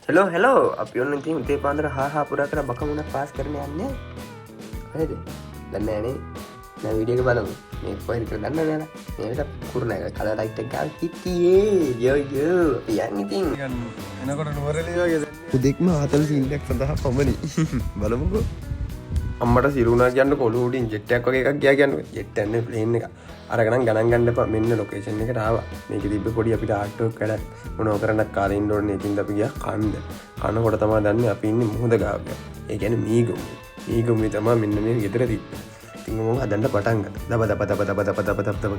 Hello අපි ඔන්න ඉතින් උදේ පාන්දර හා පුරා කරලා බකමුණක් පාස් කරන්න යන්නේ. හරිද? දන්නේ නැනේ. දැන් වීඩියෝ එක බලමු. මේ කොහෙද කියලා දන්නවද නේද? මේකට කුරුණා එක කලර් ලයිට් එක ගාලා කිට්ටියේ. යෝ අපි යන්නේ ඉතින්. එනකොට නුවරඑළිය වගේ දැන්. උදෙක්ම ආතල් සීන් එකක් සඳහා පමණි. බලමුකෝ. අම්මට සිරුණා කියන්න කොළු උඩින් ජෙට් එකක් වගේ එකක් ගියා කියන්නේ. ජෙට් යන්නේ ප්ලේන් එක. අරගෙන ගණන් ගන්න එපා. මෙන්න ලොකේෂන් එකට ආවා. මේකේ තිබ්බ පොඩි අපිට ආර්ට් වර්ක් වැඩක් මොනව කරන්නත් කාලේ ඉන්න ඕනේ. ඉතින් අපි ගියා කන්න. කනකොට තමයි දන්නේ අපි ඉන්නේ මුහුද ගාව. ඒ කියන්නේ මීගොමු. මීගොමු තමයි මෙන්න මේ ගෙදර තිබ්බේ. ඉතින් මම හදන්න පටන් ගත්තා. දබ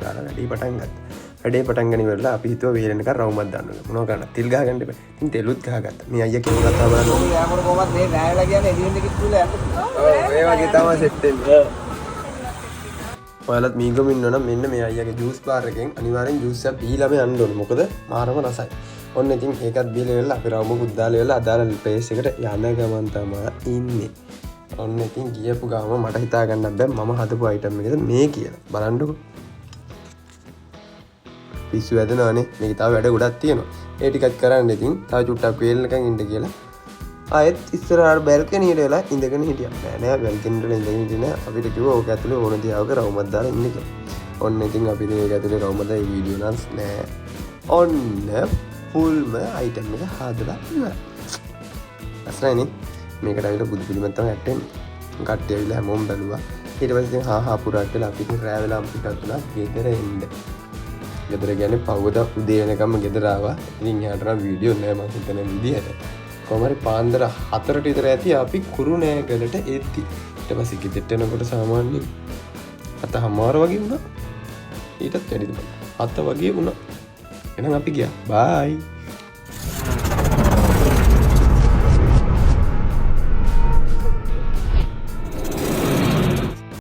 ගාලා වැඩි පටන් ගත්තා. වැඩේ පටන් ගන්න ඉවරලා අපි හිතුවා වේලෙනකන් රවුමක් දාන්න ඕනේ. මොනව කරන්න? තිල් ගහ ගන්න එපා. ඉතින් තෙලුත් ගහගත්තා. මේ අයියා කියන කතාව බලන්න. යාමර කොහමද මේ රෑවලා කියන්නේ එළියෙන් දෙකක් තුල යන්න. ඔව් ඒ වගේ තමයි සෙට් වෙන්නේ. ඔයාලත් මීගොම ඉන්නවනම් මෙන්න මේ අයියාගේ ජූස් බාර් එකෙන් අනිවාර්යෙන් ජූස් එකක් බීලාම යන්න ඕනේ. මොකද මාරම රසයි. ඔන්න ඉතින් ඒකත් බීලා වෙලා අපි රවුමකුත් දාලා වෙලා අදාළ ප්ලේස් එකට යන ගමන් තමයි ඉන්නේ. ඔන්න ඉතින් ගියපු ගාම මට හිතා ගන්න බෑ මම හදපු අයිටම් එකද මේ කියලා. බලන්නකෝ. පිස්සු වැදෙනවනේ. මේක තව වැඩ ගොඩක් තියෙනවා. ඒ ටිකත් කරන්න ඉතින් තව චුට්ටක් වේලනකන් ඉන්න කියලා. ආයෙත් ඉස්සරහට බැල්කනියට වෙලා ඉඳගෙන හිටියා. නෑ බැල්කනියට වෙලා ඉඳගෙන හිටියේ නෑ. අපිට කිව්වා ඕක ඇතුලේ ඕන දිහාවක රවුමක් දාලා ඉන්න කියලා. ඔන්න ඉතින් අපි මේක ඇතුලේ රවුමක් දාලා වීඩියෝ නස් නෑ. ඔන්න ෆුල්ම අයිටම් එක හදලා ඉවරයි. අස්රයිනේ මේකට ඇවිල්ලා බුදු පිළිමයක් තමයි ඇට්ටෙන්නේ. කට්ටිය ඇවිල්ලා හැමෝම බැලුවා. ඊට පස්සේ ඉතින් හා පුරාට වෙලා අපි ඉතින් රෑ වෙලා අපිට තුලා ගෙදර එන්න. ගෙදර කියන්නේ පවුද උදේ වෙනකම්ම ගෙදර ආවා. ඉතින් යාට නම් වීඩියෝ නෑ මම හිතන විදිහට. කොහමරි පාන්දර 4ට විතර ඇති අපි කුරුණෑගලට එද්දි. ඊට පස්සේ ගෙදරට එනකොට සාමාන්‍යයෙන් 7:00 වගේ වුණා. ඊටත් වැඩිද 7 වගේ වුණා. එහෙනම් අපි ගියා. බයි.